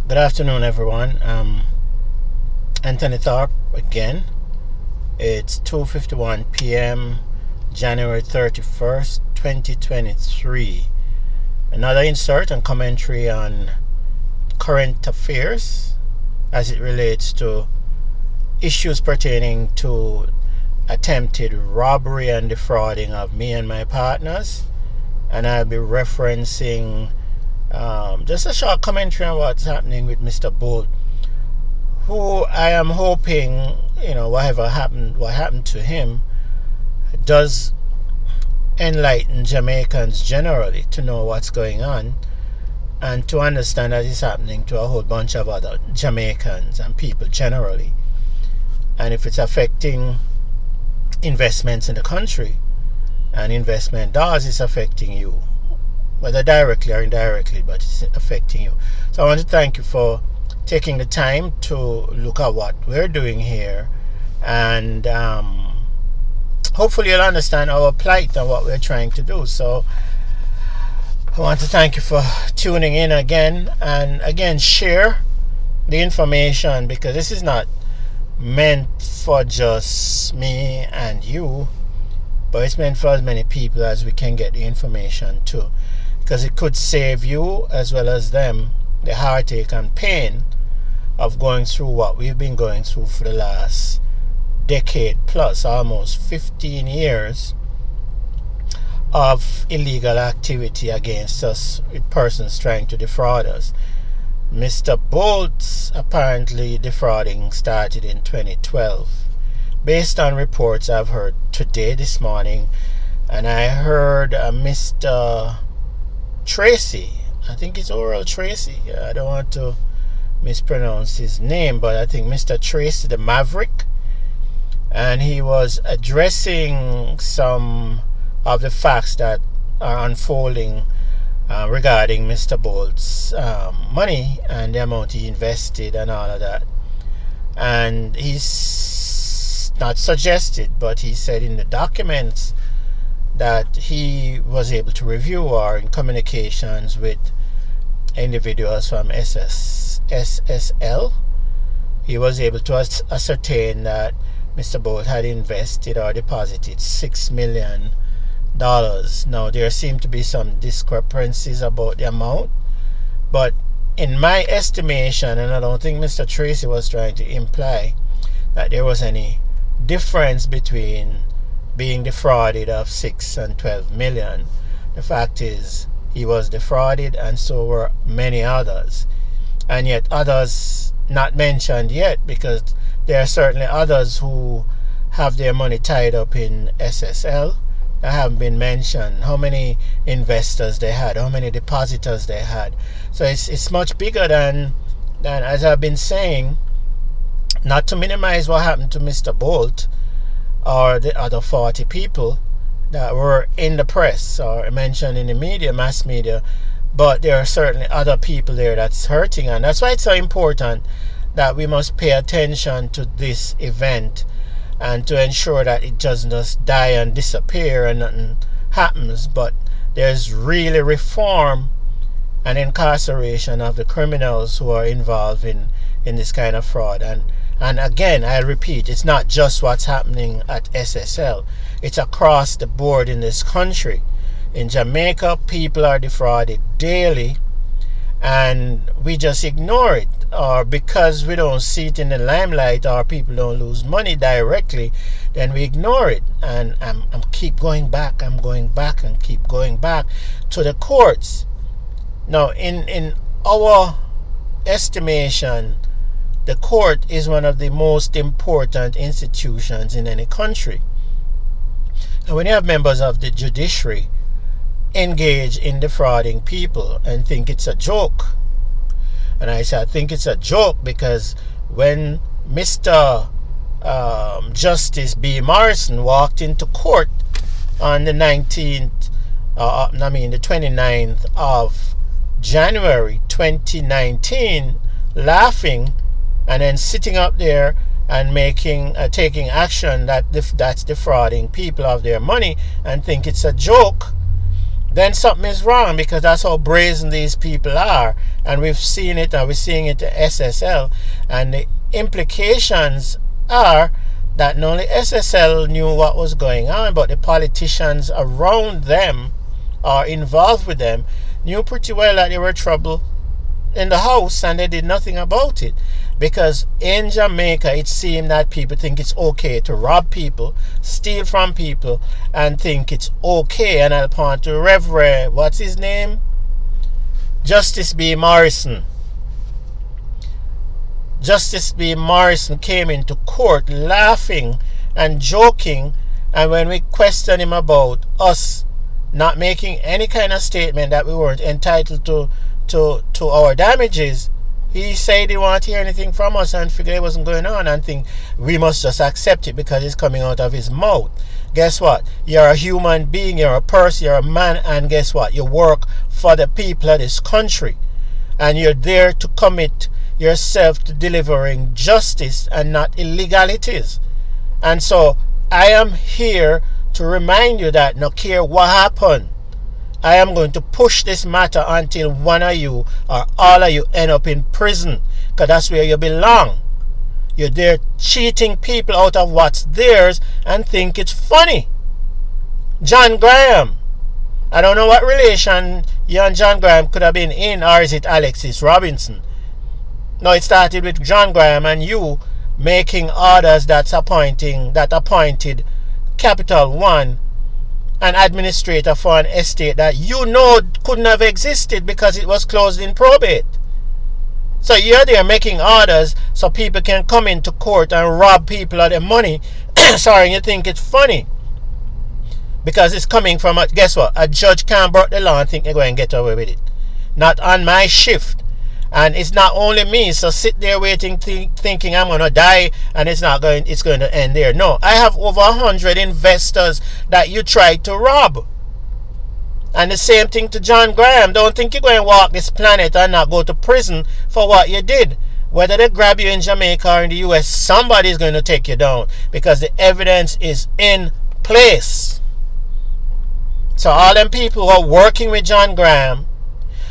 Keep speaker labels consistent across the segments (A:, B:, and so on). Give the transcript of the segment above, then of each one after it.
A: Good afternoon, everyone. Anthony Thorpe again. It's 2:51 p.m., January 31st, 2023. Another insert and commentary on current affairs as it relates to issues pertaining to attempted robbery and defrauding of me and my partners. And I'll be referencing just a short commentary on what's happening with Mr. Bolt, who I am hoping, what happened to him does enlighten Jamaicans generally to know what's going on and to understand that it's happening to a whole bunch of other Jamaicans and people generally. And if it's affecting investments in the country and investment dollars, it's affecting you, whether directly or indirectly, but it's affecting you. So I want to thank you for taking the time to look at what we're doing here, and hopefully you'll understand our plight and what we're trying to do. So I want to thank you for tuning in again, and again, share the information, because this is not meant for just me and you, but it's meant for as many people as we can get the information to, because it could save you as well as them the heartache and pain of going through what we've been going through for the last decade plus, almost 15 years of illegal activity against us with persons trying to defraud us. Mr. Bolt's apparently defrauding started in 2012, based on reports I've heard today, this morning, and I heard Mr. Tracy, I think it's Oral Tracy, I don't want to mispronounce his name, but I think Mr. Tracy the Maverick, and he was addressing some of the facts that are unfolding regarding Mr. Bolt's money and the amount he invested and all of that. And he's not suggested, but he said in the documents that he was able to review or in communications with individuals from SSL, he was able to ascertain that Mr. Bolt had invested or deposited $6 million. Now, there seem to be some discrepancies about the amount, but in my estimation, and I don't think Mr. Tracy was trying to imply that there was any difference between being defrauded of 6 and 12 million. The fact is, he was defrauded, and so were many others, and yet others not mentioned yet, because there are certainly others who have their money tied up in SSL that haven't been mentioned, how many investors they had, how many depositors they had. So it's much bigger than as I've been saying, not to minimize what happened to Mr. Bolt or the other 40 people that were in the press or mentioned in the media, mass media, but there are certainly other people there that's hurting, and that's why it's so important that we must pay attention to this event and to ensure that it doesn't just die and disappear and nothing happens, but there's really reform and incarceration of the criminals who are involved in this kind of fraud. And again, I repeat, it's not just what's happening at SSL. It's across the board in this country. In Jamaica, people are defrauded daily, and we just ignore it, or because we don't see it in the limelight, or people don't lose money directly, then we ignore it. And I'm keep going back and keep going back to the courts. Now, in our estimation, the court is one of the most important institutions in any country. And when you have members of the judiciary engage in defrauding people and think it's a joke, and I say I think it's a joke because when Mr. Justice B. Morrison walked into court on the 29th of January 2019, laughing and then sitting up there and taking action that's defrauding people of their money and think it's a joke, then something is wrong, because that's how brazen these people are. And we've seen it, and we're seeing it at SSL. And the implications are that not only SSL knew what was going on, but the politicians around them or involved with them knew pretty well that there were trouble in the house, and they did nothing about it. Because in Jamaica, it seemed that people think it's okay to rob people, steal from people, and think it's okay. And I'll point to Reverend, what's his name? Justice B. Morrison. Justice B. Morrison came into court laughing and joking, and when we questioned him about us not making any kind of statement that we weren't entitled to our damages, he said he didn't want to hear anything from us and figured it wasn't going on, and think we must just accept it because it's coming out of his mouth. Guess what? You're a human being, you're a person, you're a man, and guess what? You work for the people of this country, and you're there to commit yourself to delivering justice and not illegalities. And so I am here to remind you that no care what happened, I am going to push this matter until one of you or all of you end up in prison, because that's where you belong. You're there cheating people out of what's theirs and think it's funny. John Graham, I don't know what relation you and John Graham could have been in, or is it Alexis Robinson? No, it started with John Graham and you making orders that appointed Capital One an administrator for an estate that you know couldn't have existed because it was closed in probate. So you're there making orders so people can come into court and rob people of their money. Sorry, and you think it's funny because it's coming from guess what? A judge can't break the law and think they're going to get away with it. Not on my shift. And it's not only me, so sit there waiting, thinking I'm going to die and it's going to end there. No, I have over 100 investors that you tried to rob. And the same thing to John Graham. Don't think you're going to walk this planet and not go to prison for what you did. Whether they grab you in Jamaica or in the US, somebody's going to take you down because the evidence is in place. So all them people who are working with John Graham,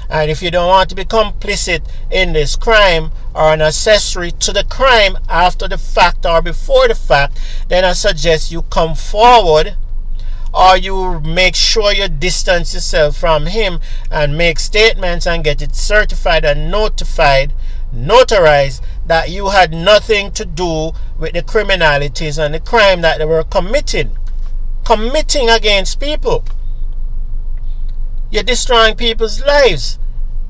A: and if you don't want to be complicit in this crime or an accessory to the crime after the fact or before the fact, then I suggest you come forward, or you make sure you distance yourself from him and make statements and get it certified and notarized that you had nothing to do with the criminalities and the crime that they were committing against people. You're destroying people's lives.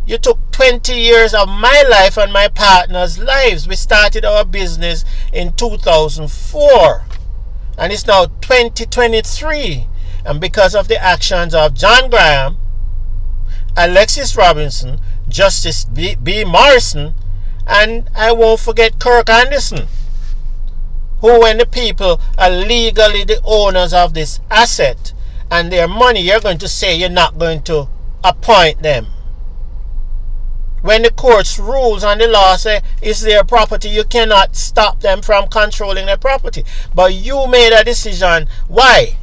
A: You took 20 years of my life and my partner's lives. We started our business in 2004. And it's now 2023. And because of the actions of John Graham, Alexis Robinson, Justice B. Morrison, and I won't forget Kirk Anderson, who, when the people are legally the owners of this asset and their money, you're going to say you're not going to appoint them. When the court's rules and the law say it's their property, you cannot stop them from controlling their property. But you made a decision. Why?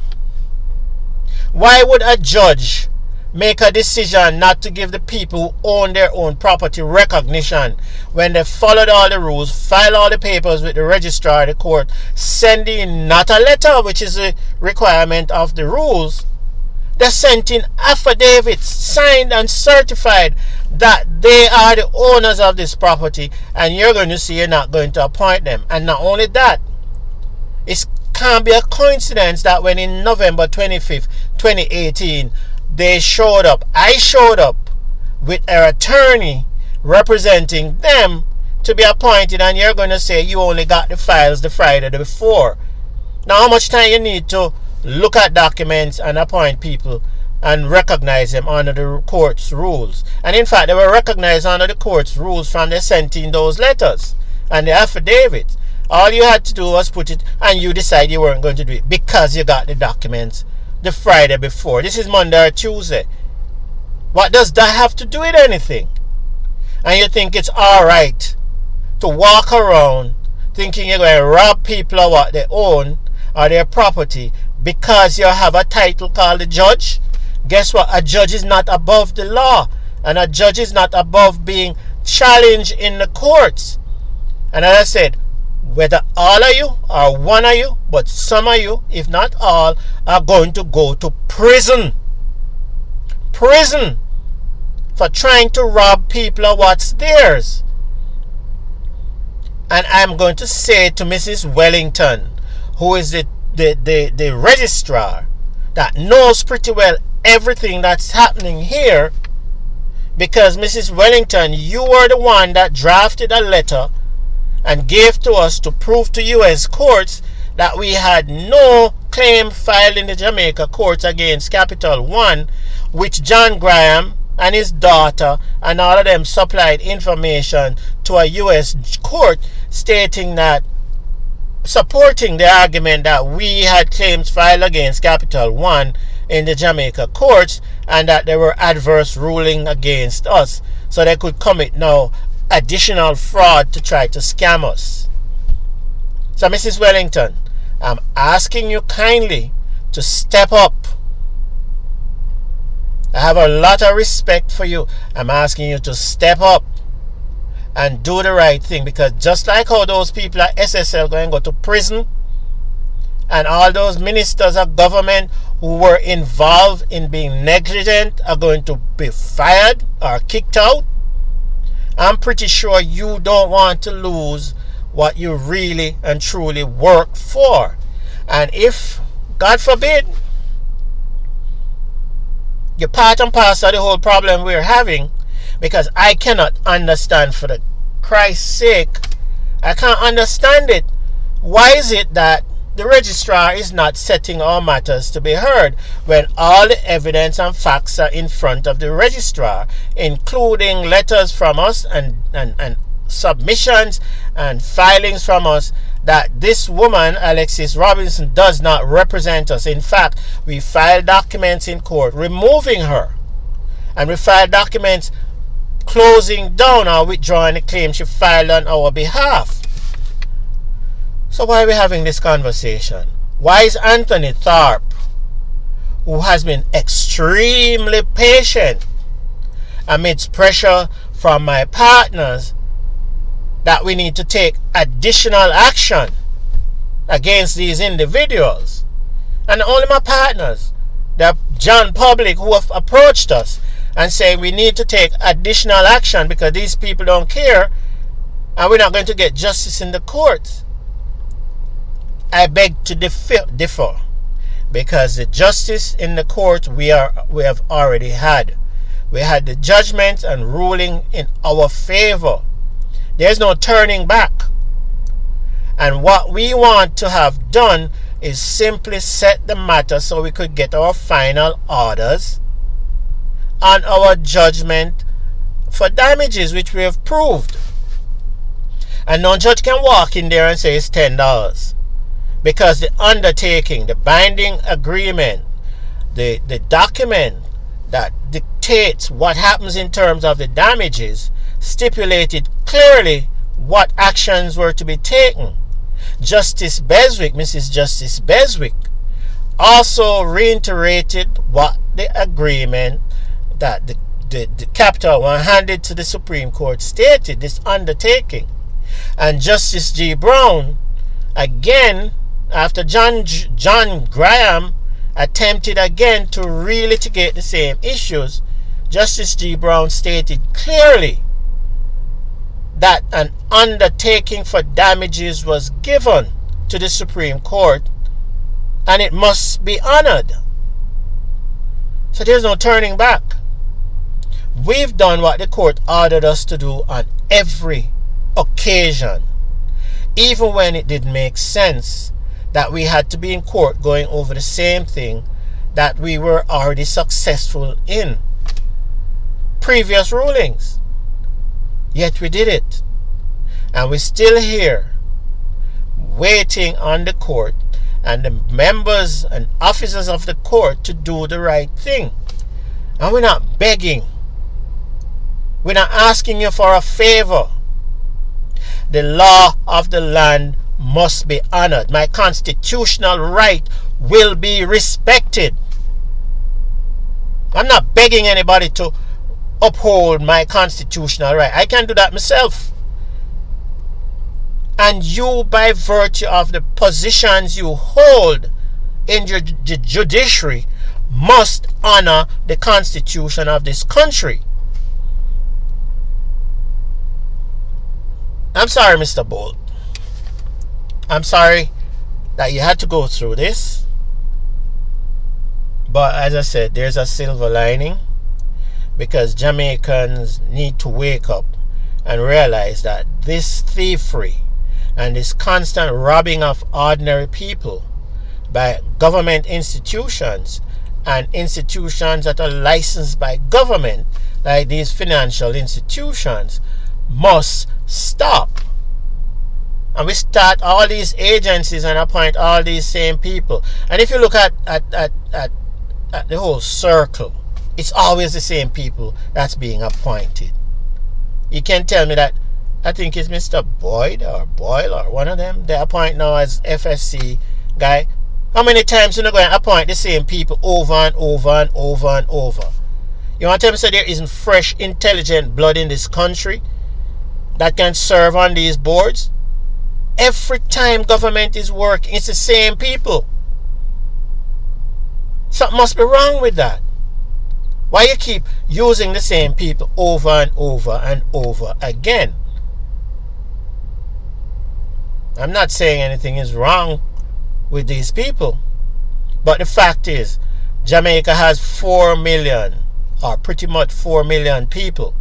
A: Why would a judge make a decision not to give the people who own their own property recognition when they followed all the rules, filed all the papers with the registrar of the court, send in not a letter, which is a requirement of the rules, they sent in affidavits signed and certified that they are the owners of this property, and you're going to see you're not going to appoint them. And not only that, it can't be a coincidence that when in November 25th, 2018, I showed up with an attorney representing them to be appointed, and you're going to say you only got the files the Friday before. Now, how much time you need to look at documents and appoint people and recognize them under the court's rules? And in fact, they were recognized under the court's rules from they sent in those letters and the affidavits. All you had to do was put it, and you decide you weren't going to do it because you got the documents the Friday before. This is Monday or Tuesday. What does that have to do with anything? And you think it's alright to walk around thinking you're going to rob people of what they own or their property because you have a title called the judge, Guess what? A judge is not above the law, and a judge is not above being challenged in the courts. And as I said, whether all of you or one of you, but some of you, if not all, are going to go to prison. Prison for trying to rob people of what's theirs. And I'm going to say to Mrs. Wellington, who is the registrar, that knows pretty well everything that's happening here, because Mrs. Wellington, you were the one that drafted a letter and gave to us to prove to U.S. courts that we had no claim filed in the Jamaica courts against Capital One, which John Graham and his daughter and all of them supplied information to a U.S. court stating that, supporting the argument that we had claims filed against Capital One in the Jamaica courts and that there were adverse ruling against us, so they could commit now additional fraud to try to scam us. So Mrs. Wellington, I'm asking you kindly to step up. I have a lot of respect for you. I'm asking you to step up and do the right thing, because just like how those people at SSL going to go to prison, and all those ministers of government who were involved in being negligent are going to be fired or kicked out, I'm pretty sure you don't want to lose what you really and truly work for. And if, God forbid, you're part and parcel of the whole problem we're having, because I cannot understand, for the Christ's sake, I can't understand it. Why is it that the registrar is not setting our matters to be heard when all the evidence and facts are in front of the registrar, including letters from us and submissions and filings from us that this woman, Alexis Robinson, does not represent us. In fact, we filed documents in court removing her, and we filed documents closing down or withdrawing the claim she filed on our behalf. So why are we having this conversation? Why is Anthony Tharp, who has been extremely patient amidst pressure from my partners that we need to take additional action against these individuals, and only my partners, the John Public, who have approached us and say we need to take additional action because these people don't care and we're not going to get justice in the courts. I beg to differ, because the justice in the court we have already had. We had the judgment and ruling in our favor. There's no turning back. And what we want to have done is simply set the matter so we could get our final orders on our judgment for damages, which we have proved. And no judge can walk in there and say it's $10. Because the undertaking, the binding agreement, the document that dictates what happens in terms of the damages stipulated clearly what actions were to be taken. Justice Beswick, Mrs. Justice Beswick, also reiterated what the agreement that the Capital One handed to the Supreme Court stated, this undertaking. And Justice G. Brown, again, after John Graham attempted again to relitigate the same issues, Justice G. Brown stated clearly that an undertaking for damages was given to the Supreme Court and it must be honored. So there's no turning back. We've done what the court ordered us to do on every occasion, even when it didn't make sense that we had to be in court going over the same thing that we were already successful in previous rulings. Yet we did it. And we're still here waiting on the court and the members and officers of the court to do the right thing. And we're not begging. We're not asking you for a favor. The law of the land must be honored. My constitutional right will be respected. I'm not begging anybody to uphold my constitutional right. I can do that myself. And you, by virtue of the positions you hold in the judiciary, must honor the constitution of this country. I'm sorry, Mr. Bolt. I'm sorry that you had to go through this. But as I said, there's a silver lining, because Jamaicans need to wake up and realize that this thievery and this constant robbing of ordinary people by government institutions and institutions that are licensed by government, like these financial institutions, must stop. And we start all these agencies and appoint all these same people. And if you look at the whole circle, it's always the same people that's being appointed. You can tell me that, I think it's Mr. Boyle or one of them, they appoint now as FSC guy. How many times are you going to appoint the same people over and over and over and over? You want to tell me that there isn't fresh, intelligent blood in this country that can serve on these boards? Every time government is working, it's the same people. Something must be wrong with that. Why you keep using the same people over and over and over again? I'm not saying anything is wrong with these people, but the fact is, Jamaica has 4 million, or pretty much 4 million people.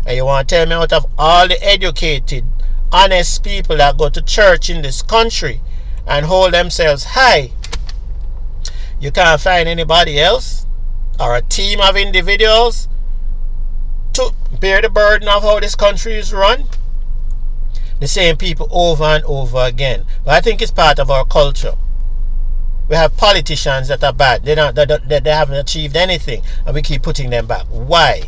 A: And you want to tell me, out of all the educated, honest people that go to church in this country and hold themselves high, you can't find anybody else or a team of individuals to bear the burden of how this country is run? The same people over and over again. But I think it's part of our culture. We have politicians that are bad. They haven't achieved anything, and we keep putting them back. Why?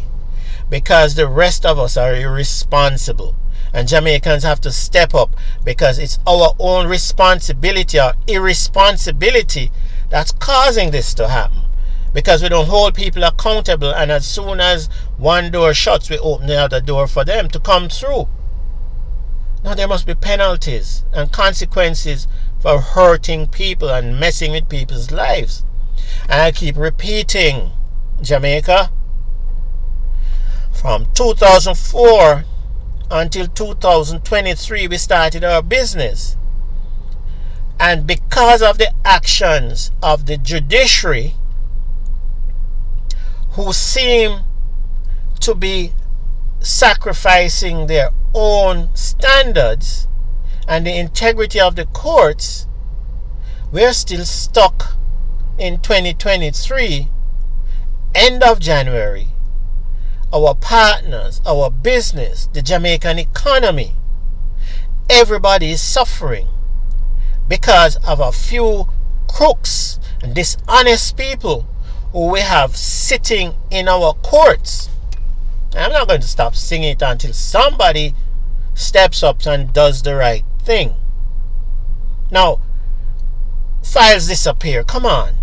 A: Because the rest of us are irresponsible, and Jamaicans have to step up, because it's our own responsibility or irresponsibility that's causing this to happen. Because we don't hold people accountable, and as soon as one door shuts, we open the other door for them to come through. Now there must be penalties and consequences for hurting people and messing with people's lives. And I keep repeating, Jamaica, from 2004 until 2023 we started our business. And because of the actions of the judiciary, who seem to be sacrificing their own standards and the integrity of the courts, we're still stuck in 2023, end of January. Our partners, our business, the Jamaican economy, everybody is suffering because of a few crooks and dishonest people who we have sitting in our courts. I'm not going to stop singing it until somebody steps up and does the right thing. Now, files disappear. Come on.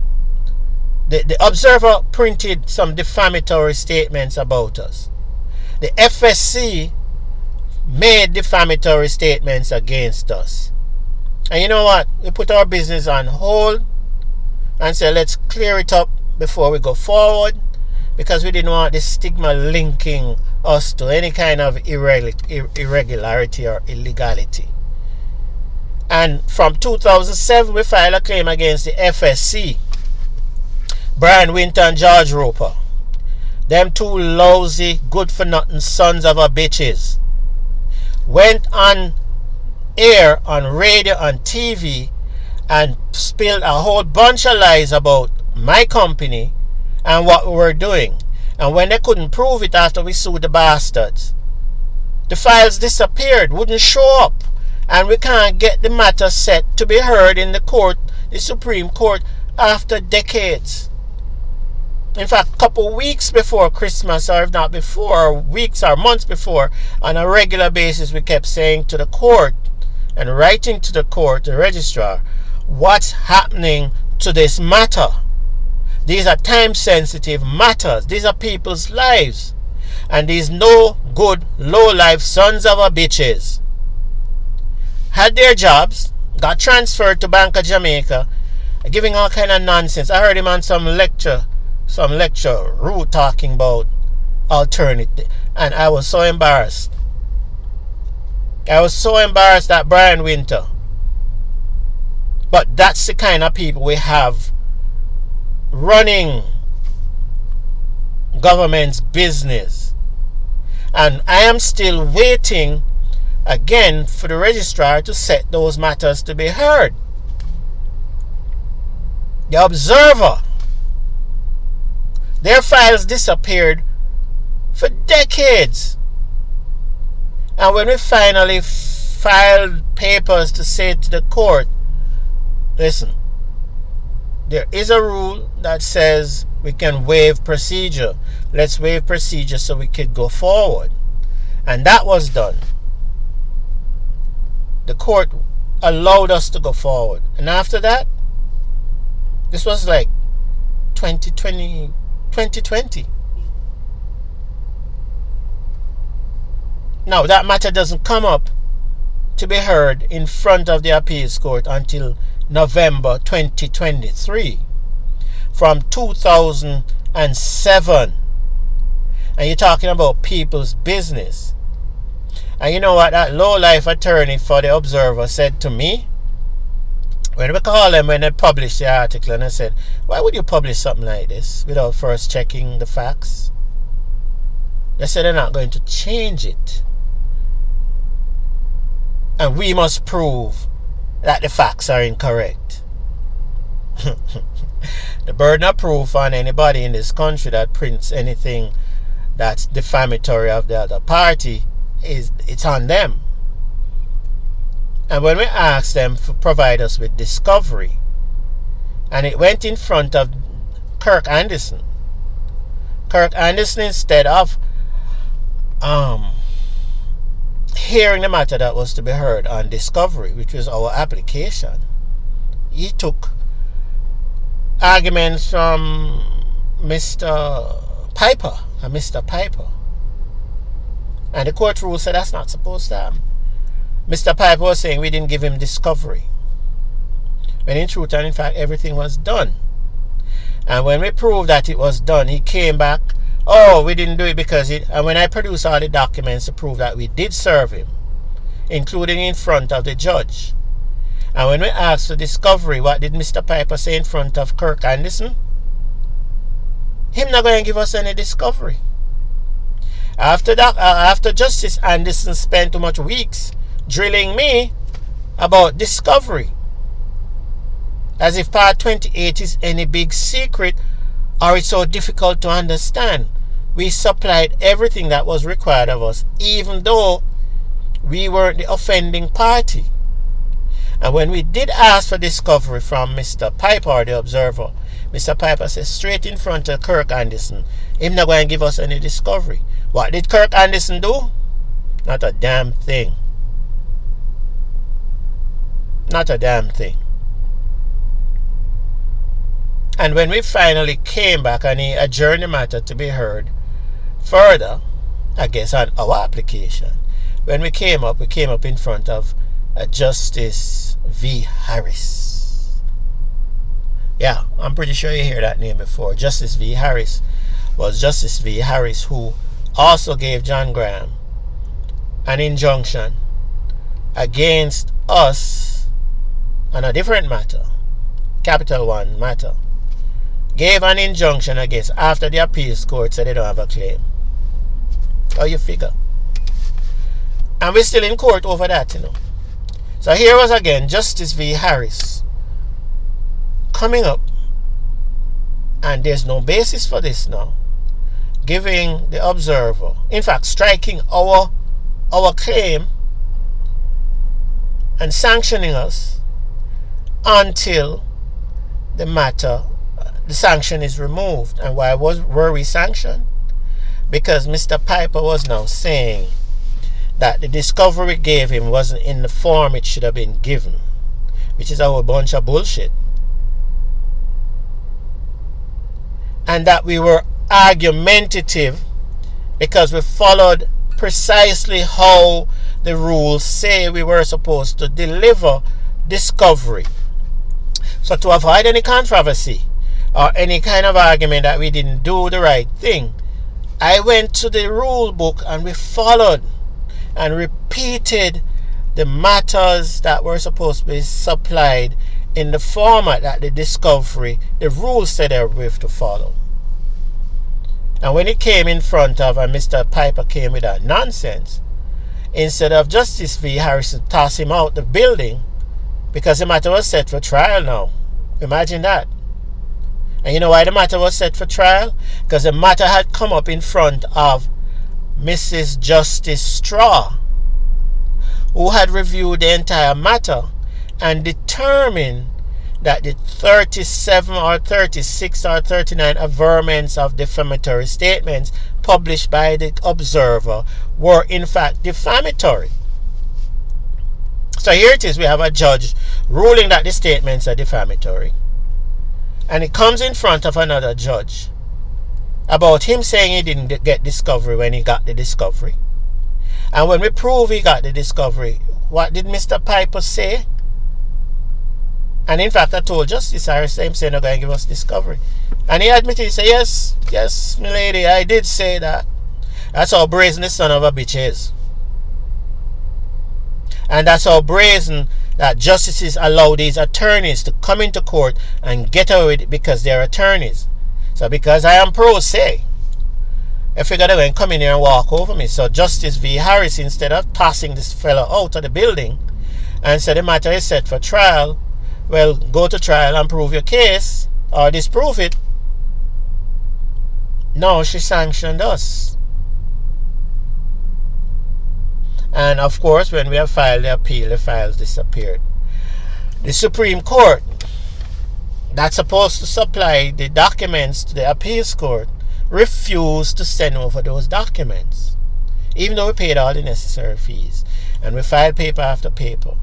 A: The Observer printed some defamatory statements about us. The FSC made defamatory statements against us. And you know what? We put our business on hold and said, let's clear it up before we go forward, because we didn't want this stigma linking us to any kind of irregularity or illegality. And from 2007, we filed a claim against the FSC. Brian Winter and George Roper, them two lousy, good-for-nothing sons of a bitches, went on air, on radio, on TV, and spilled a whole bunch of lies about my company and what we were doing. And when they couldn't prove it after we sued the bastards, the files disappeared, wouldn't show up, and we can't get the matter set to be heard in the court, the Supreme Court, after decades. In fact, a couple weeks before Christmas, or if not before, weeks or months before, on a regular basis, we kept saying to the court and writing to the court, the registrar, what's happening to this matter? These are time-sensitive matters. These are people's lives. And these no good, low-life sons of a bitches had their jobs, got transferred to Bank of Jamaica, giving all kind of nonsense. I heard him on some lecture, rude, talking about alternative. And I was so embarrassed. I was so embarrassed at Brian Winter. But that's the kind of people we have running government's business. And I am still waiting again for the registrar to set those matters to be heard. The Observer, their files disappeared for decades. And when we finally filed papers to say to the court, listen, there is a rule that says we can waive procedure. Let's waive procedure so we could go forward. And that was done. The court allowed us to go forward. And after that, this was like 2020. Now, that matter doesn't come up to be heard in front of the appeals court until November 2023 from 2007. And you're talking about people's business. And you know what that low-life attorney for the Observer said to me? When we called them when they published the article, and I said, why would you publish something like this without first checking the facts? They said they're not going to change it. And we must prove that the facts are incorrect. The burden of proof on anybody in this country that prints anything that's defamatory of the other party it's on them. And when we asked them to provide us with discovery, and it went in front of Kirk Anderson, instead of hearing the matter that was to be heard on discovery, which was our application, he took arguments from Mr. Piper. And the court rule said that's not supposed to happen. Mr. Piper was saying we didn't give him discovery, when in truth and in fact everything was done. And when we proved that it was done, he came back, oh, we didn't do it because and when I produced all the documents to prove that we did serve him, including in front of the judge. And when we asked for discovery, what did Mr. Piper say in front of Kirk Anderson? Him not going to give us any discovery. After that, after Justice Anderson spent too much weeks drilling me about discovery, as if Part 28 is any big secret or it's so difficult to understand. We supplied everything that was required of us, even though we weren't the offending party. And when we did ask for discovery from Mr. Piper, the Observer, Mr. Piper says straight in front of Kirk Anderson, him not going to give us any discovery. What did Kirk Anderson do? Not a damn thing. Not a damn thing. And when we finally came back and he adjourned the matter to be heard further, I guess on our application, when we came up in front of Justice V. Harris. Yeah, I'm pretty sure you hear that name before. Justice V. Harris was Justice V. Harris who also gave John Graham an injunction against us on a different matter, Capital One matter. Gave an injunction against after the appeals court said they don't have a claim. How you figure? And we're still in court over that, So here was again Justice V. Harris coming up, and there's no basis for this now, giving the Observer, in fact striking our claim and sanctioning us until the sanction is removed. And why were we sanctioned? Because Mr. Piper was now saying that the discovery we gave him wasn't in the form it should have been given, which is a whole bunch of bullshit. and that we were argumentative because we followed precisely how the rules say we were supposed to deliver discovery. So to avoid any controversy or any kind of argument that we didn't do the right thing, I went to the rule book and we followed and repeated the matters that were supposed to be supplied in the format that the discovery, the rules said they were to follow. And when it came in front of, and Mr. Piper came with that nonsense, instead of Justice V. Harrison toss him out the building because the matter was set for trial now. Imagine that. And you know why the matter was set for trial? Because the matter had come up in front of Mrs. Justice Straw, who had reviewed the entire matter and determined that the 37 or 36 or 39 averments of defamatory statements published by the Observer were in fact defamatory. So here it is, we have a judge ruling that the statements are defamatory, and it comes in front of another judge about him saying he didn't get discovery when he got the discovery. And when we prove he got the discovery, what did Mr. Piper say? And in fact, I told Justice Harris, him saying they're going to give us discovery. And he admitted, he said, yes, my lady, I did say that. That's how brazen the son of a bitch is. And that's how brazen that justices allow these attorneys to come into court and get away with it because they're attorneys. So because I am pro se, I figured they were going to come in here and walk over me. So Justice V. Harris, instead of tossing this fellow out of the building and said the matter is set for trial, well, go to trial and prove your case or disprove it. No, she sanctioned us. And of course, when we have filed the appeal, the files disappeared. The Supreme Court, that's supposed to supply the documents to the appeals court, refused to send over those documents, even though we paid all the necessary fees. And we filed paper after paper.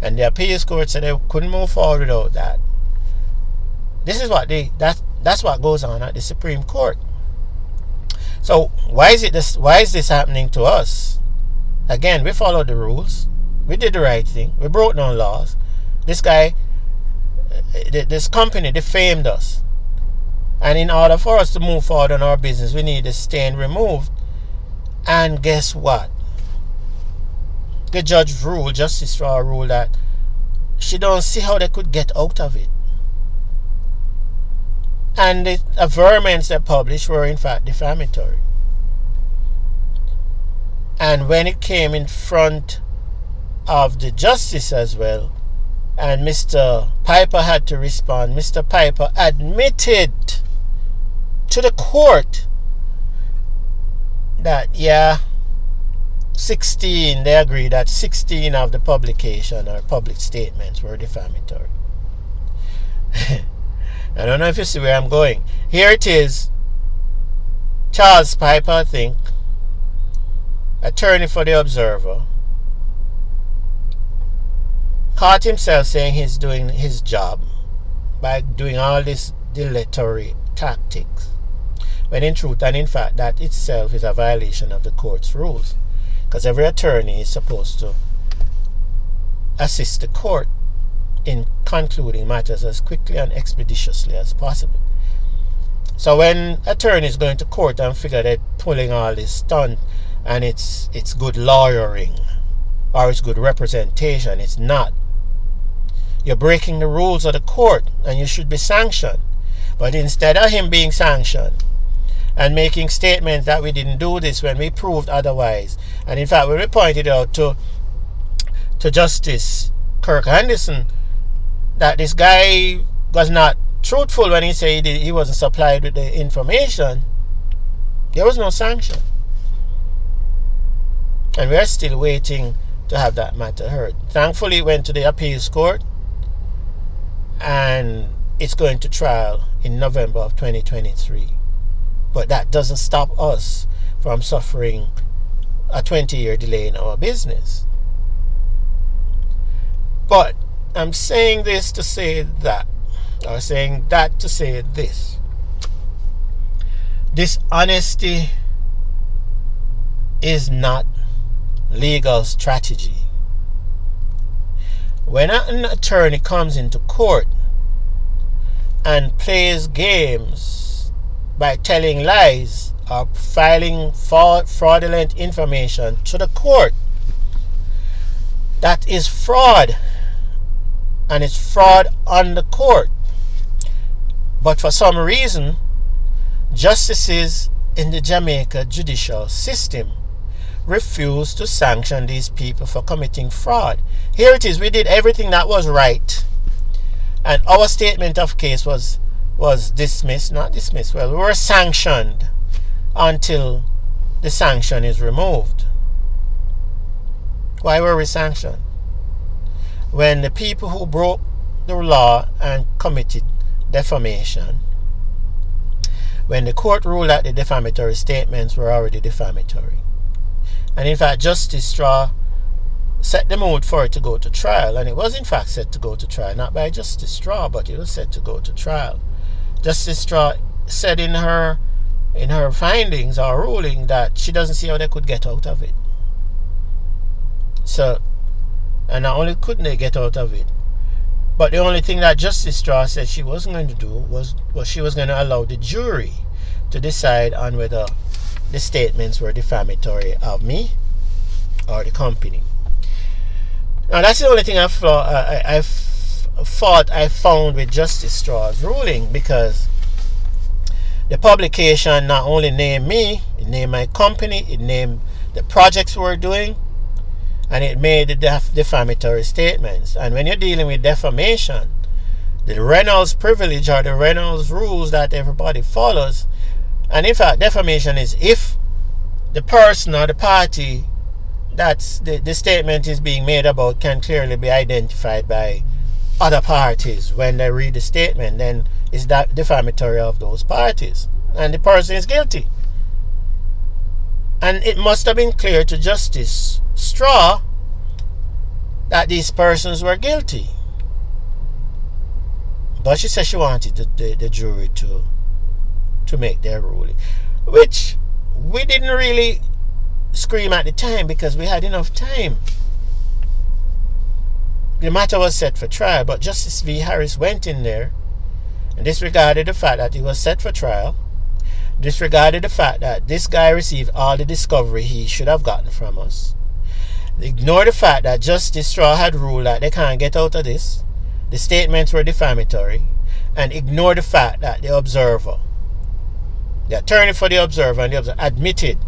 A: And the appeals court said they couldn't move forward without that. This is what that's what goes on at the Supreme Court. So why is this happening to us? Again, we followed the rules. We did the right thing. We broke no laws. This company defamed us. And in order for us to move forward on our business, we need the stain removed. And guess what? The judge ruled, Justice Straw ruled, that she don't see how they could get out of it. And the averments they published were in fact defamatory. And when it came in front of the justice as well, and Mr. Piper had to respond, Mr. Piper admitted to the court that, they agreed that 16 of the publication or public statements were defamatory. I don't know if you see where I'm going. Here it is. Charles Piper, I think, attorney for the Observer, caught himself saying he's doing his job by doing all this dilatory tactics, when in truth and in fact that itself is a violation of the court's rules, because every attorney is supposed to assist the court in concluding matters as quickly and expeditiously as possible. So when attorneys go into court and figure they're pulling all this stunt and it's good lawyering or it's good representation, it's not. You're breaking the rules of the court and you should be sanctioned. But instead of him being sanctioned and making statements that we didn't do this when we proved otherwise, and in fact when we pointed out to Justice Kirk Anderson that this guy was not truthful when he said he wasn't supplied with the information, there was no sanction. And we are still waiting to have that matter heard. Thankfully, it went to the appeals court, and it's going to trial in November of 2023. But that doesn't stop us from suffering a 20-year delay in our business. But I'm saying this to say that, or saying that to say this. Dishonesty is not legal strategy. When an attorney comes into court and plays games by telling lies or filing fraudulent information to the court, that is fraud, and it's fraud on the court. But for some reason, justices in the Jamaica judicial system refuse to sanction these people for committing fraud. Here it is, we did everything that was right, and our statement of case was dismissed, not dismissed, well, we were sanctioned until the sanction is removed. Why were we sanctioned? When the people who broke the law and committed defamation, when the court ruled that the defamatory statements were already defamatory, and in fact Justice Straw set the mood for it to go to trial, and it was in fact set to go to trial, not by Justice Straw, but it was set to go to trial. Justice Straw said in her findings or ruling that she doesn't see how they could get out of it. So, and not only couldn't they get out of it, but the only thing that Justice Straw said she wasn't going to do was she was going to allow the jury to decide on whether the statements were defamatory of me or the company. Now that's the only thing I found with Justice Straw's ruling, because the publication not only named me, it named my company, it named the projects we were doing, and it made the defamatory statements. And when you're dealing with defamation, the Reynolds privilege or the Reynolds rules that everybody follows, and in fact defamation is if the person or the party that the statement is being made about can clearly be identified by other parties. When they read the statement, then it's that defamatory of those parties, and the person is guilty. And it must have been clear to Justice Straw that these persons were guilty. But she said she wanted the jury to make their ruling, which we didn't really scream at the time because we had enough time. The matter was set for trial, but Justice V. Harris went in there and disregarded the fact that it was set for trial, disregarded the fact that this guy received all the discovery he should have gotten from us, ignored the fact that Justice Straw had ruled that they can't get out of this, the statements were defamatory, and ignored the fact that the Observer, the attorney for the Observer and the Observer admitted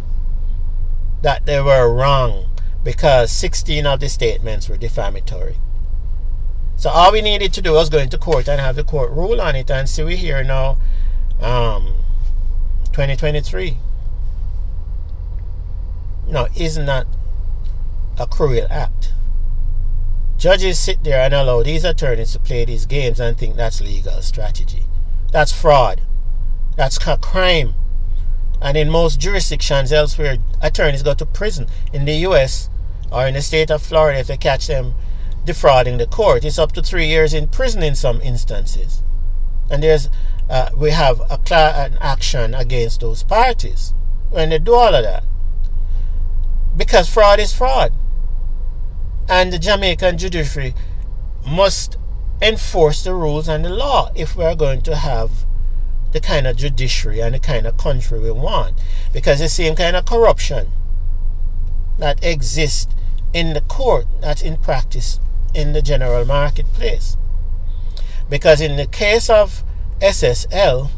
A: that they were wrong because 16 of the statements were defamatory. So all we needed to do was go into court and have the court rule on it, and see, we're here now, 2023. No, isn't that a cruel act? Judges sit there and allow these attorneys to play these games and think that's legal strategy. That's fraud. That's a crime. And in most jurisdictions elsewhere, attorneys go to prison. In the US or in the state of Florida, if they catch them defrauding the court, it's up to 3 years in prison in some instances. And we have an action against those parties when they do all of that, because fraud is fraud, and the Jamaican Judiciary must enforce the rules and the law if we are going to have the kind of judiciary and the kind of country we want. Because the same kind of corruption that exists in the court, that's in practice in the general marketplace. Because in the case of SSL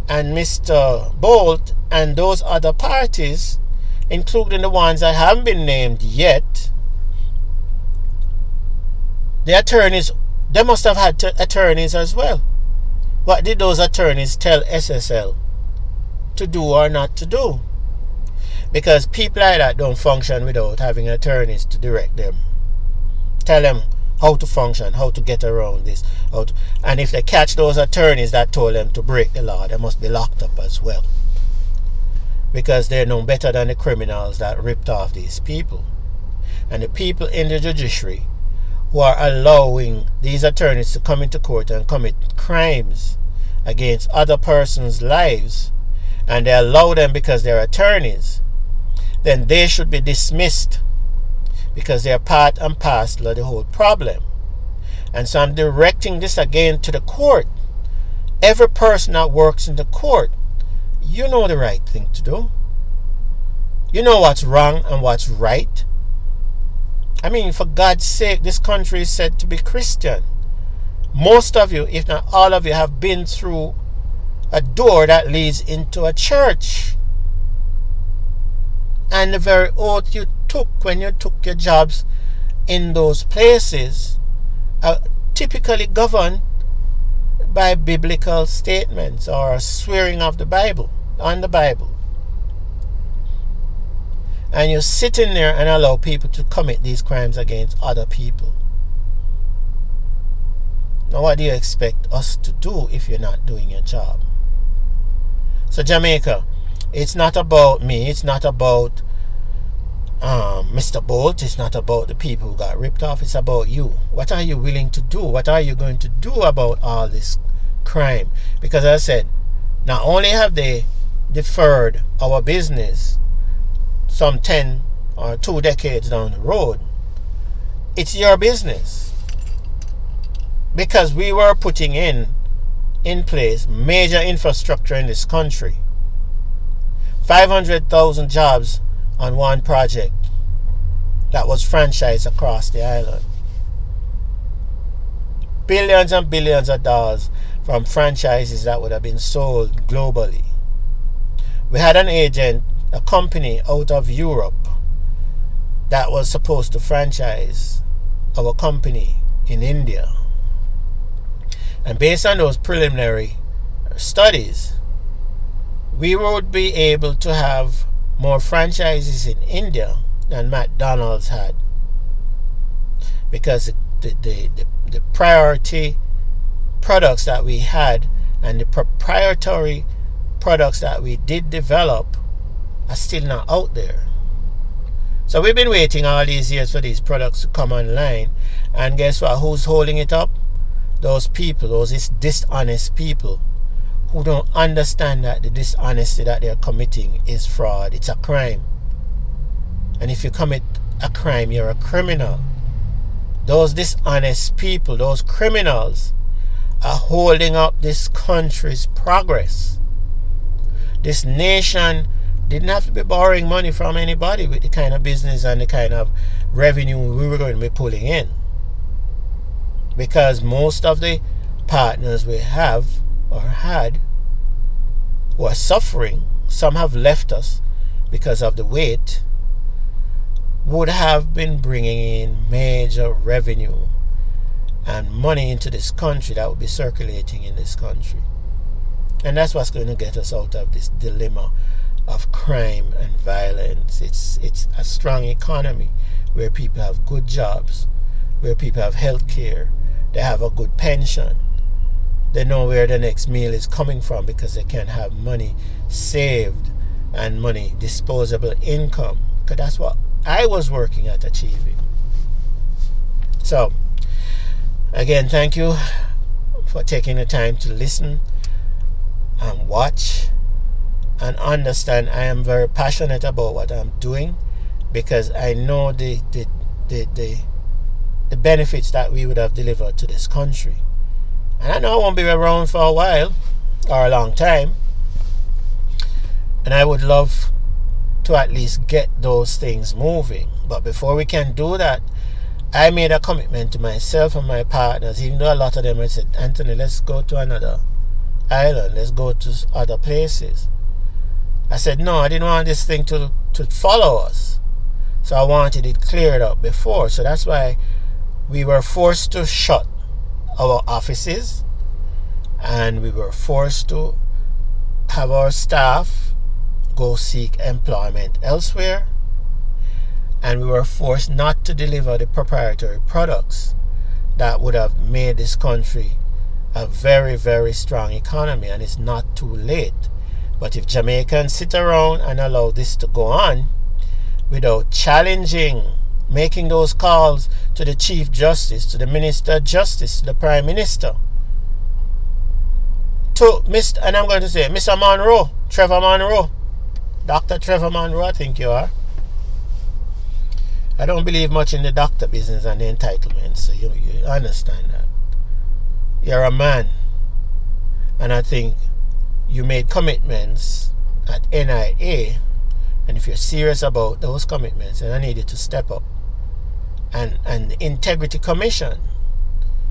A: and Mr. Bolt and those other parties, including the ones that haven't been named yet, the attorneys, they must have had attorneys as well. What did those attorneys tell SSL to do or not to do? Because people like that don't function without having attorneys to direct them, tell them how to function, how to get around this, and if they catch those attorneys that told them to break the law, they must be locked up as well, because they're no better than the criminals that ripped off these people. And the people in the judiciary who are allowing these attorneys to come into court and commit crimes against other persons' lives and they allow them because they're attorneys, then they should be dismissed because they're part and parcel of the whole problem. And so I'm directing this again to the court. Every person that works in the court, you know the right thing to do. You know what's wrong and what's right. I mean, for God's sake, this country is said to be Christian. Most of you, if not all of you, have been through a door that leads into a church. And the very oath you took when you took your jobs in those places are typically governed by biblical statements or a swearing of the Bible, on the Bible. And you sit in there and allow people to commit these crimes against other people. Now, what do you expect us to do if you're not doing your job? So Jamaica, it's not about me. It's not about Mr. Bolt. It's not about the people who got ripped off. It's about you. What are you willing to do? What are you going to do about all this crime? Because as I said, not only have they deferred our business some 10 or 2 decades down the road, it's your business. Because we were putting in place major infrastructure in this country. 500,000 jobs on one project that was franchised across the island. Billions and billions of dollars from franchises that would have been sold globally. We had an agent, a company out of Europe that was supposed to franchise our company in India. And based on those preliminary studies, we would be able to have more franchises in India than McDonald's had. Because the priority products that we had and the proprietary products that we did develop are still not out there. So we've been waiting all these years for these products to come online. And guess what? Who's holding it up? Those people, those dishonest people who don't understand that the dishonesty that they're committing is fraud. It's a crime. And if you commit a crime, you're a criminal. Those dishonest people, those criminals, are holding up this country's progress. This nation didn't have to be borrowing money from anybody with the kind of business and the kind of revenue we were going to be pulling in. Because most of the partners we have or had who are suffering, some have left us because of the weight, would have been bringing in major revenue and money into this country that would be circulating in this country. And that's what's going to get us out of this dilemma of crime and violence. It's a strong economy where people have good jobs, where people have health care, they have a good pension, they know where the next meal is coming from because they can have money saved and money, disposable income. Because that's what I was working at achieving. So, again, thank you for taking the time to listen and watch and understand. I am very passionate about what I'm doing because I know the benefits that we would have delivered to this country. And I know I won't be around for a while or a long time. And I would love to at least get those things moving. But before we can do that, I made a commitment to myself and my partners, even though a lot of them had said, Anthony, let's go to another island, let's go to other places. I said, no, I didn't want this thing to follow us. So I wanted it cleared up before. So that's why we were forced to shut our offices and we were forced to have our staff go seek employment elsewhere, and we were forced not to deliver the proprietary products that would have made this country a very, very strong economy. And it's not too late. But if Jamaicans sit around and allow this to go on without challenging, making those calls to the Chief Justice, to the Minister of Justice, to the Prime Minister, to Mr. and I'm going to say Mr. Monroe, Trevor Monroe, Dr. Trevor Monroe, I think you are. I don't believe much in the doctor business and the entitlements, so you understand that. You're a man, and I think you made commitments at NIA, and if you're serious about those commitments, then I need you to step up. And the Integrity Commission,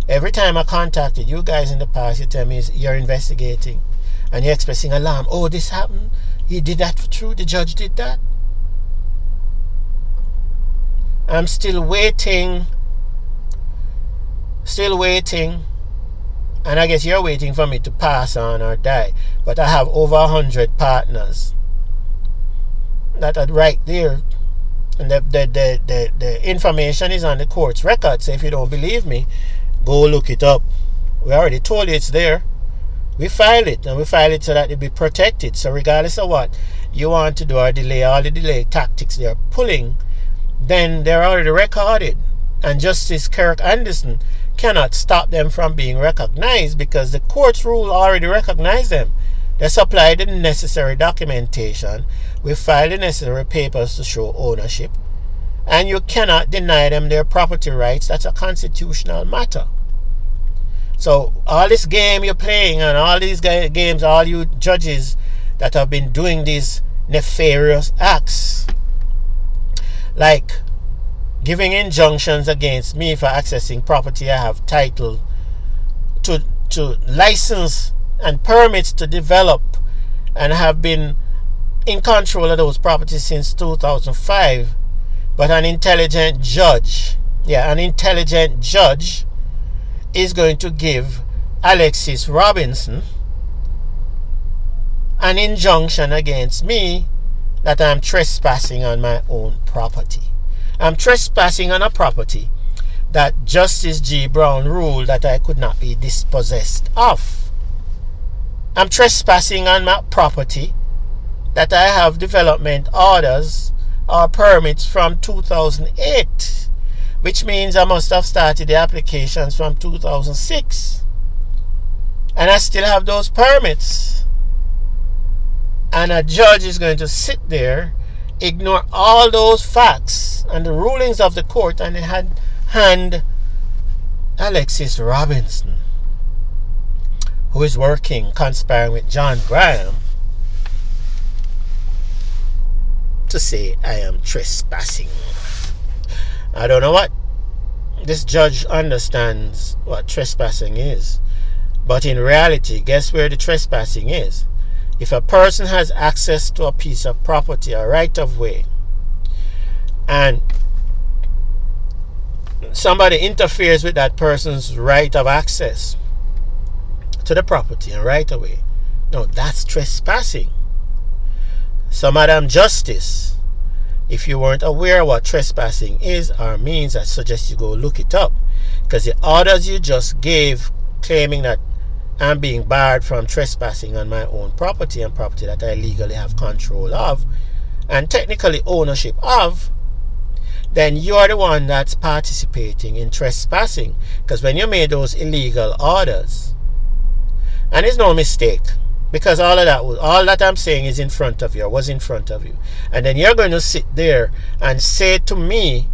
A: every time I contacted you guys in the past, you tell me you're investigating, and you're expressing alarm. Oh, this happened, he did that for true, the judge did that. I'm still waiting, and I guess you're waiting for me to pass on or die. But I have over 100 partners that are right there, and the information is on the court's record. So if you don't believe me, go look it up. We already told you it's there. We file it, and we file it so that it be protected. So regardless of what you want to do or delay, all the delay tactics they're pulling, then they're already recorded, and Justice Kirk Anderson cannot stop them from being recognized because the court's rule already recognized them. They supplied the necessary documentation. We filed the necessary papers to show ownership, and you cannot deny them their property rights. That's a constitutional matter. So all this game you're playing, and all these games, all you judges that have been doing these nefarious acts, like giving injunctions against me for accessing property I have title to license and permits to develop, and have been in control of those properties since 2005. But an intelligent judge is going to give Alexis Robinson an injunction against me that I'm trespassing on my own property. I'm trespassing on a property that Justice G. Brown ruled that I could not be dispossessed of. I'm trespassing on my property that I have development orders or permits from 2008, which means I must have started the applications from 2006. And I still have those permits. And a judge is going to sit there, ignore all those facts and the rulings of the court, and hand Alexis Robinson, who is conspiring with John Graham, to say I am trespassing. I don't know what this judge understands what trespassing is, but in reality, guess where the trespassing is? If a person has access to a piece of property, a right of way, and somebody interferes with that person's right of access to the property and right of way, no, that's trespassing. So, Madam Justice, if you weren't aware of what trespassing is or means, I suggest you go look it up, because the orders you just gave claiming that I'm being barred from trespassing on my own property and property that I legally have control of and technically ownership of, then you're the one that's participating in trespassing. Because when you made those illegal orders, and it's no mistake, because all that I'm saying is in front of you, or was in front of you, and then you're going to sit there and say to me,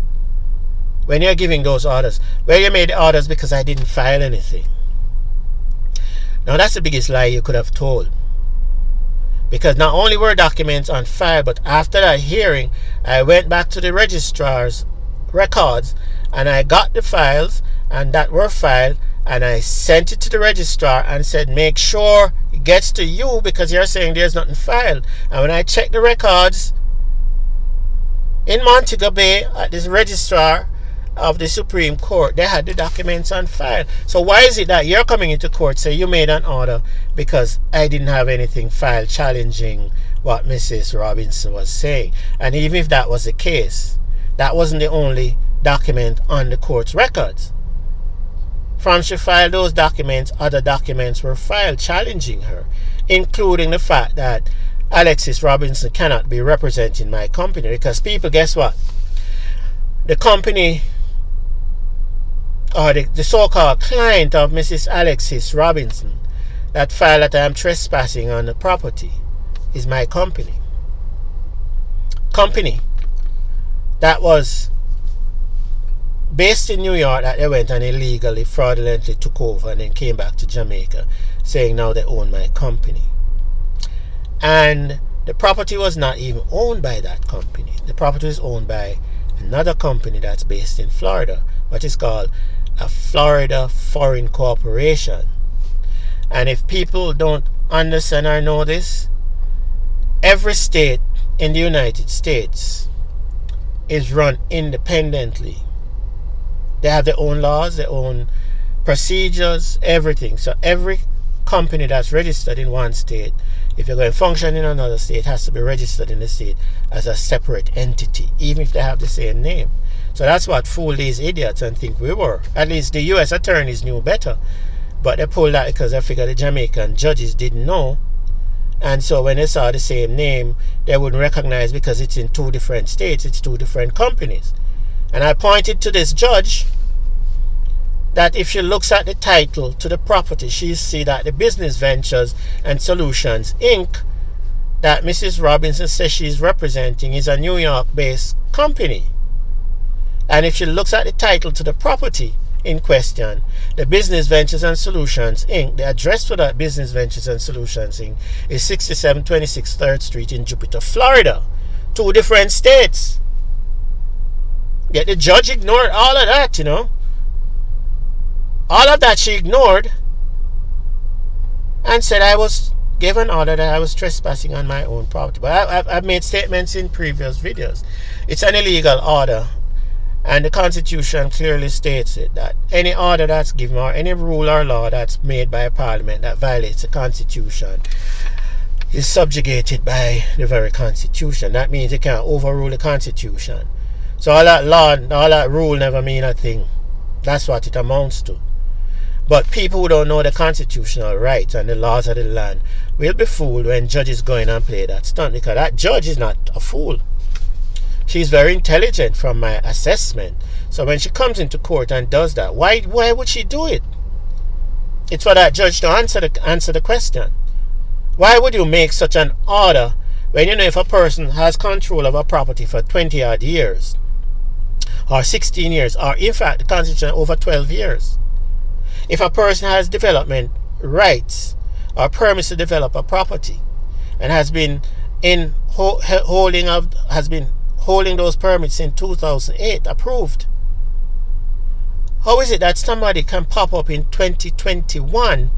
A: when you're giving those orders, well, you made the orders because I didn't file anything. Now that's the biggest lie you could have told, because not only were documents on file, but after that hearing, I went back to the registrar's records and I got the files and that were filed, and I sent it to the registrar and said, make sure it gets to you, because you're saying there's nothing filed. And when I checked the records in Montego Bay at this registrar of the Supreme Court, they had the documents on file. So why is it that you're coming into court, say you made an order because I didn't have anything filed challenging what Mrs. Robinson was saying? And even if that was the case, that wasn't the only document on the court's records. From she filed those documents, other documents were filed challenging her, including the fact that Alexis Robinson cannot be representing my company. Because people, guess what? The company, or the so-called client of Mrs. Alexis Robinson, that file that I am trespassing on the property is my company. Company that was based in New York, that they went and illegally, fraudulently took over and then came back to Jamaica saying now they own my company. And the property was not even owned by that company. The property is owned by another company that's based in Florida, what is called a Florida Foreign Corporation. And if people don't understand or know this, every state in the United States is run independently. They have their own laws, their own procedures, everything. So every company that's registered in one state, if you're going to function in another state, has to be registered in the state as a separate entity, even if they have the same name. So that's what fooled these idiots and think we were. At least the U.S. attorneys knew better. But they pulled that because they figured the Jamaican judges didn't know. And so when they saw the same name, they wouldn't recognize because it's in two different states, it's two different companies. And I pointed to this judge that if she looks at the title to the property, she'll see that the Business Ventures and Solutions Inc. that Mrs. Robinson says she's representing is a New York-based company. And if she looks at the title to the property in question, the Business Ventures and Solutions Inc., the address for that Business Ventures and Solutions Inc. is 6726 3rd Street in Jupiter, Florida. Two different states. Yet the judge ignored all of that, you know. All of that she ignored and said I was given order that I was trespassing on my own property. But I've made statements in previous videos. It's an illegal order. And the Constitution clearly states it, that any order that's given or any rule or law that's made by a parliament that violates the Constitution is subjugated by the very Constitution. That means it can't overrule the Constitution. So all that law, all that rule never mean a thing. That's what it amounts to. But people who don't know the constitutional rights and the laws of the land will be fooled when judges go in and play that stunt, because that judge is not a fool. She's very intelligent from my assessment. So when she comes into court and does that, why would she do it? It's for that judge to answer the question. Why would you make such an order when you know if a person has control of a property for 20 odd years or 16 years or in fact the Constitution over 12 years? If a person has development rights or permits to develop a property and has been holding those permits in 2008 approved, how is it that somebody can pop up in 2021,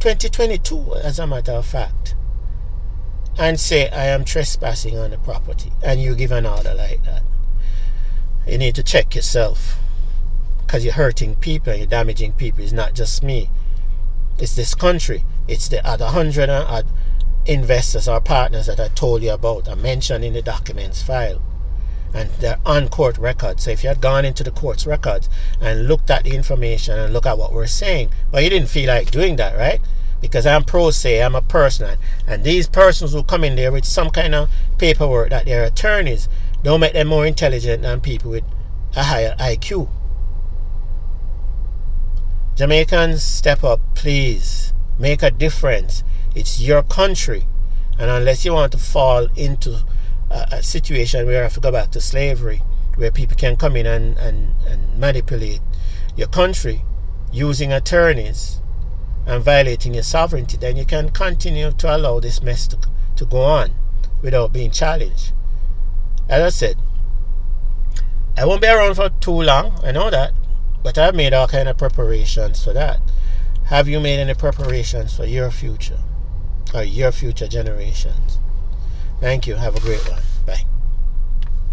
A: 2022 as a matter of fact, and say I am trespassing on the property, and you give an order like that? You need to check yourself, because you're hurting people and you're damaging people. It's not just me, it's this country, it's the other 100 odd investors or partners that I told you about are mentioned in the documents file, and they're on court records. So if you had gone into the court's records and looked at the information and look at what we're saying, but you didn't feel like doing that, right? Because I'm pro se, I'm a person, and these persons who come in there with some kind of paperwork that they're attorneys don't make them more intelligent than people with a higher IQ. Jamaicans, step up, please. Make a difference. It's your country. And unless you want to fall into a situation where you have to go back to slavery, where people can come in and manipulate your country using attorneys and violating your sovereignty, then you can continue to allow this mess to go on without being challenged. As I said, I won't be around for too long, I know that, but I've made all kind of preparations for that. Have you made any preparations for your future or your future generations? Thank you. Have a great one. Bye.